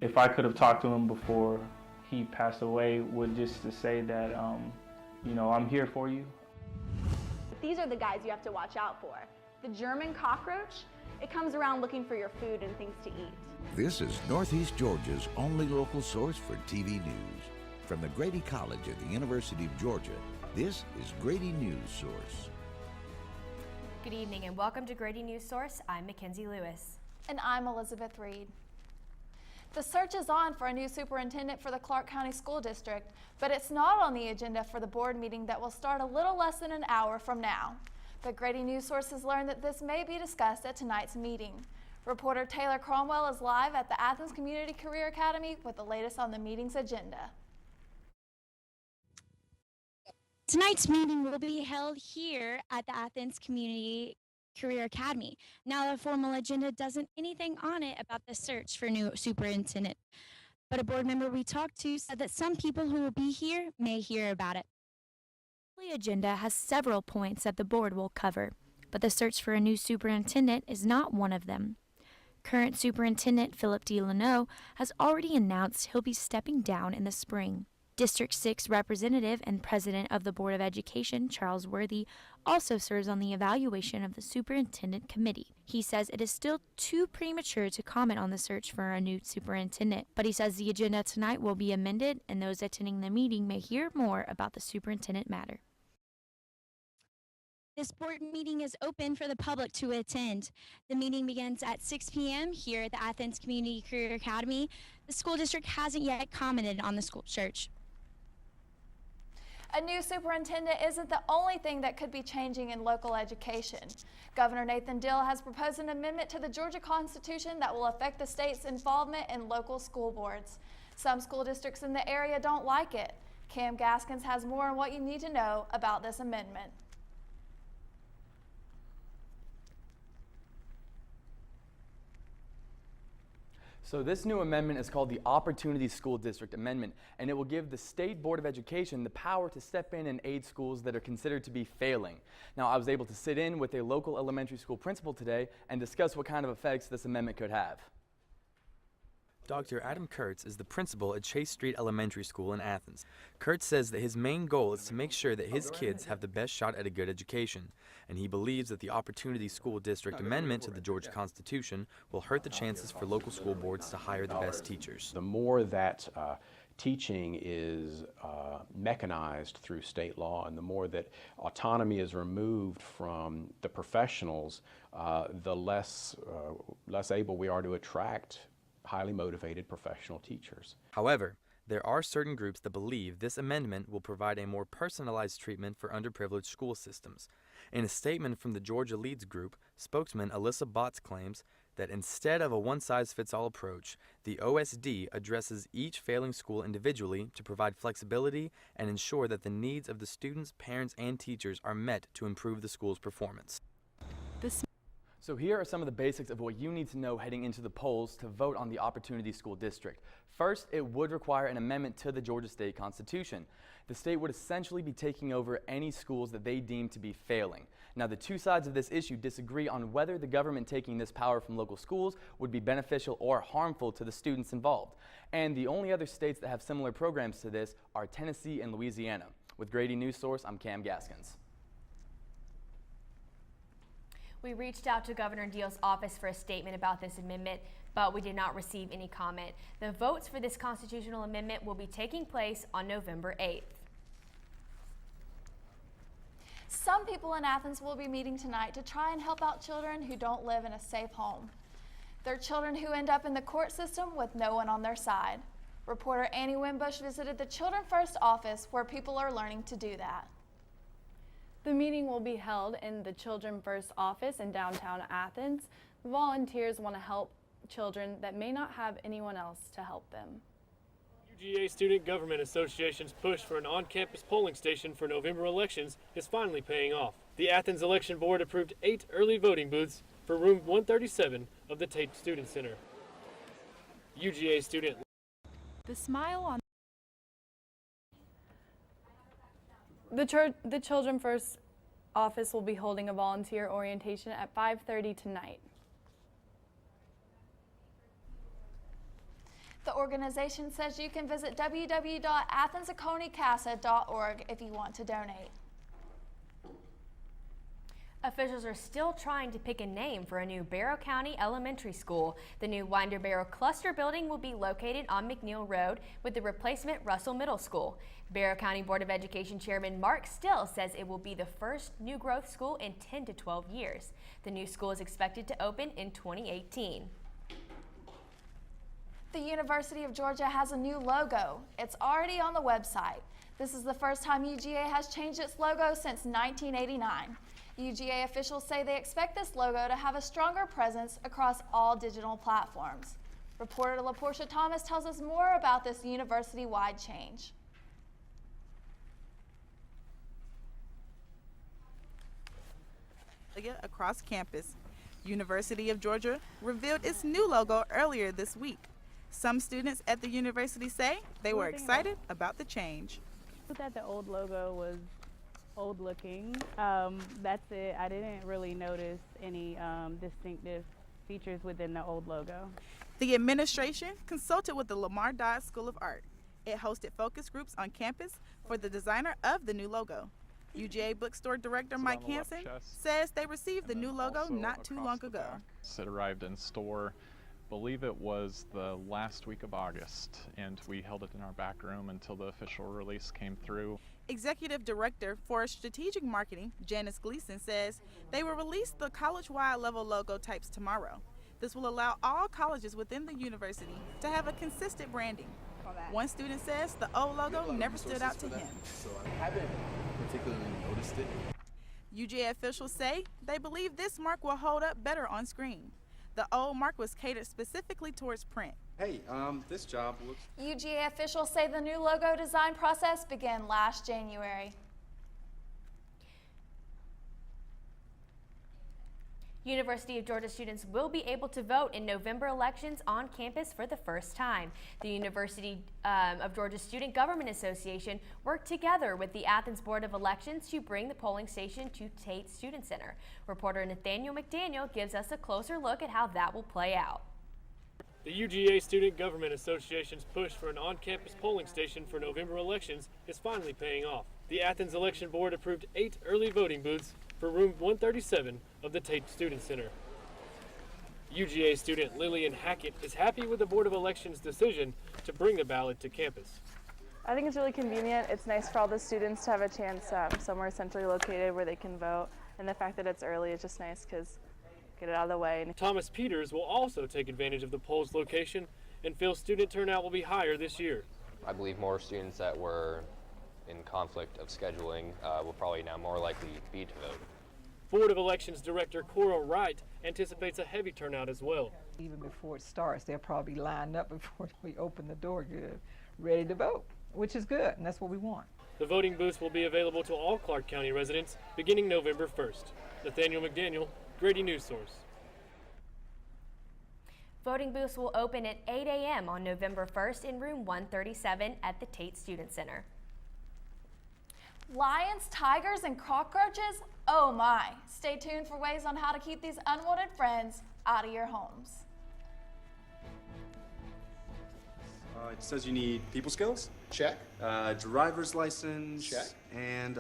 if I could have talked to him before he passed away, would just to say that, you know, I'm here for you. These are the guys you have to watch out for. The German cockroach, it comes around looking for your food and things to eat. This is Northeast Georgia's only local source for TV news. From the Grady College at the University of Georgia, this is Grady Newsource. Good evening and welcome to Grady Newsource. I'm Mackenzie Lewis. And I'm Elizabeth Reed. The search is on for a new superintendent for the Clark County School District, but it's not on the agenda for the board meeting that will start a little less than an hour from now. But Grady Newsource has learned that this may be discussed at tonight's meeting. Reporter Taylor Cromwell is live at the Athens Community Career Academy with the latest on the meeting's agenda. Tonight's meeting will be held here at the Athens Community Career Academy. Now, the formal agenda doesn't anything on it about the search for new superintendent, but a board member we talked to said that some people who will be here may hear about it. The agenda has several points that the board will cover, but the search for a new superintendent is not one of them. Current Superintendent Philip D. Leno has already announced he'll be stepping down in the spring. District 6 Representative and President of the Board of Education, Charles Worthy, also serves on the evaluation of the Superintendent Committee. He says it is still too premature to comment on the search for a new superintendent, but he says the agenda tonight will be amended and those attending the meeting may hear more about the superintendent matter. This board meeting is open for the public to attend. The meeting begins at 6 p.m. here at the Athens Community Career Academy. The school district hasn't yet commented on the school search. A new superintendent isn't the only thing that could be changing in local education. Governor Nathan Deal has proposed an amendment to the Georgia Constitution that will affect the state's involvement in local school boards. Some school districts in the area don't like it. Cam Gaskins has more on what you need to know about this amendment. So this new amendment is called the Opportunity School District Amendment, and it will give the State Board of Education the power to step in and aid schools that are considered to be failing. Now, I was able to sit in with a local elementary school principal today and discuss what kind of effects this amendment could have. Dr. Adam Kurtz is the principal at Chase Street Elementary School in Athens. Kurtz says that his main goal is to make sure that his kids have the best shot at a good education, and he believes that the Opportunity School District Amendment to the Georgia Constitution will hurt the chances for local school boards to hire the best teachers. The more that teaching is mechanized through state law, and the more that autonomy is removed from the professionals, the less able we are to attract highly motivated professional teachers. However, there are certain groups that believe this amendment will provide a more personalized treatment for underprivileged school systems. In a statement from the Georgia Leads Group, spokesman Alyssa Botts claims that instead of a one-size-fits-all approach, the OSD addresses each failing school individually to provide flexibility and ensure that the needs of the students, parents, and teachers are met to improve the school's performance. So here are some of the basics of what you need to know heading into the polls to vote on the Opportunity School District. First, it would require an amendment to the Georgia State Constitution. The state would essentially be taking over any schools that they deem to be failing. Now, the two sides of this issue disagree on whether the government taking this power from local schools would be beneficial or harmful to the students involved. And the only other states that have similar programs to this are Tennessee and Louisiana. With Grady Newsource, I'm Cam Gaskins. We reached out to Governor Deal's office for a statement about this amendment, but we did not receive any comment. The votes for this constitutional amendment will be taking place on November 8th. Some people in Athens will be meeting tonight to try and help out children who don't live in a safe home. They're children who end up in the court system with no one on their side. Reporter Annie Wimbush visited the Children First office where people are learning to do that. The meeting will be held in the Children First office in downtown Athens. The volunteers want to help children that may not have anyone else to help them. UGA Student Government Association's push for an on-campus polling station for November elections is finally paying off. The Athens Election Board approved 8 early voting booths for room 137 of the Tate Student Center. UGA student. The smile on the Children First office will be holding a volunteer orientation at 5:30 tonight. The organization says you can visit www.athensaconycasa.org if you want to donate. Officials are still trying to pick a name for a new Barrow County elementary school. The new Winder Barrow Cluster building will be located on McNeil Road with the replacement Russell Middle School. Barrow County Board of Education Chairman Mark Still says it will be the first new growth school in 10 to 12 years. The new school is expected to open in 2018. The University of Georgia has a new logo. It's already on the website. This is the first time UGA has changed its logo since 1989. UGA officials say they expect this logo to have a stronger presence across all digital platforms. Reporter LaPortia Thomas tells us more about this university-wide change. Across campus, University of Georgia revealed its new logo earlier this week. Some students at the university say they were excited about the change. I thought the old logo was old looking. That's it. I didn't really notice any distinctive features within the old logo. The administration consulted with the Lamar Dodd School of Art. It hosted focus groups on campus for the designer of the new logo. UGA bookstore director Mike Hansen says they received the new logo not too long ago. It arrived in store, believe it was the last week of August, and we held it in our back room until the official release came through. Executive Director for Strategic Marketing, Janice Gleason, says they will release the college-wide level logo types tomorrow. This will allow all colleges within the university to have a consistent branding. One student says the old logo never stood out to him. So I haven't particularly noticed it. UGA officials say they believe this mark will hold up better on screen. The old mark was catered specifically towards print. Hey, this job looks... UGA officials say the new logo design process began last January. University of Georgia students will be able to vote in November elections on campus for the first time. The University of Georgia Student Government Association worked together with the Athens Board of Elections to bring the polling station to Tate Student Center. Reporter Nathaniel McDaniel gives us a closer look at how that will play out. The UGA Student Government Association's push for an on-campus polling station for November elections is finally paying off. The Athens Election Board approved 8 early voting booths for room 137 of the Tate Student Center. UGA student Lillian Hackett is happy with the Board of Elections' decision to bring the ballot to campus. I think it's really convenient. It's nice for all the students to have a chance somewhere centrally located where they can vote. And the fact that it's early is just nice because get it out of the way. Thomas Peters will also take advantage of the poll's location and feels student turnout will be higher this year. I believe more students that were in conflict of scheduling will probably now more likely be to vote. Board of Elections Director Cora Wright anticipates a heavy turnout as well. Even before it starts, they'll probably be lined up before we open the door good, ready to vote, which is good, and that's what we want. The voting booths will be available to all Clark County residents beginning November 1st. Nathaniel McDaniel, Grady Newsource. Voting booths will open at 8 a.m. on November 1st in room 137 at the Tate Student Center. Lions, tigers, and cockroaches? Oh my! Stay tuned for ways on how to keep these unwanted friends out of your homes. It says you need people skills. Check. Driver's license. Check. And